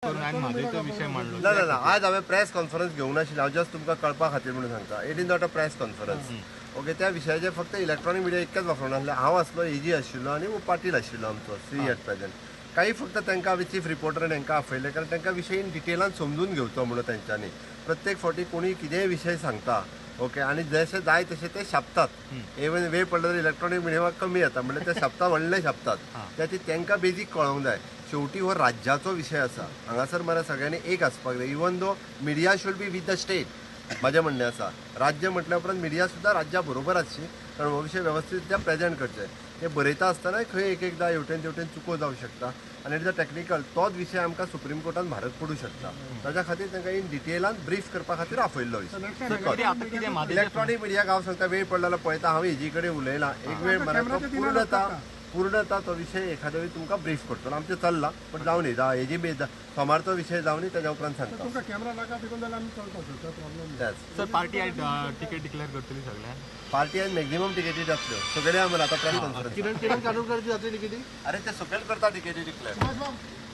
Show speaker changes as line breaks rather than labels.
विषय मांडलो
ना ना आज हांवें प्रेस कॉन्फरन्स घेवंक नाशिल्लें हांव जस्ट तुमकां कळपा खातीर म्हणून सांगता it is not a press conference okay त्या विशयाचेर फक्त इलेक्ट्रॉनिक मिडिया इतकेंच वापरना नासलें हांव आसलो एजी आशिल्लो आनी पाटील आशिल्लो आमचो सी एट प्रेझेंट काही फक्त तांकां चीफ रिपोर्टरान हांकां आपयलें कारण तांकां विशय इन डिटेलान समजून घेवचो म्हणून तेंच्यांनी प्रत्येक फावटी कोणी कितेंय विशय सांगता ओके आणि जसे जाय तसे ते छापतात इवन वेळ पडलो तर इलेक्ट्रॉनिक मिडियमाक कमी येता म्हणजे ते छापता व्हडले छापतात त्याची तांकां बेजीक कळोंक जाय शेवटी हो राज्याचो विशय आसा हांगासर मरे सगळ्यांनी एक आसपाक जाय even though media should be with the state माझे म्हणणें आसा राज्य म्हटल्या उपरांत मिडिया सुद्दां राज्या बरोबर आसची कारण हो विशय व्यवस्थितरित्या प्रेझेंट करचे ते बरयता आसतना खंय एक एकदां हेवटेन तेवटेन चुको जावं शकता आनी इट इज अ टेक्निकल तोच विशय आमकां सुप्रीम कोर्टान म्हारग पडूं शकता ताच्या खातीर तांकां इन डिटेलान ब्रीफ करपा खातीर आपयल्लो विशय इलेक्ट्रॉनिक मिडियाक हांव सांगता वेळ पडलेलो पळयता हांव हेजी कडेन उलयलां एक वेळ मरे तो पूर्णता तो विषय एखाद्या वेळी तुमकां ब्रीफ करतलो आमचें चल्ला पण जावन न्ही हेजी सोमारचो विशय जावन तेज्या उपरांत सांगता
सर पार्टी आज टिकेट डिक्लेअर करतली सगळ्या
पार्टी आज मॅक्झिमम टिकेटी जातल्यो सगळे आम्हाला आता प्रेस कॉन्फरन्स
किरण काढून करची जातली टिकेटी
अरे ते सगळे करता टिकेटी डिक्लेअर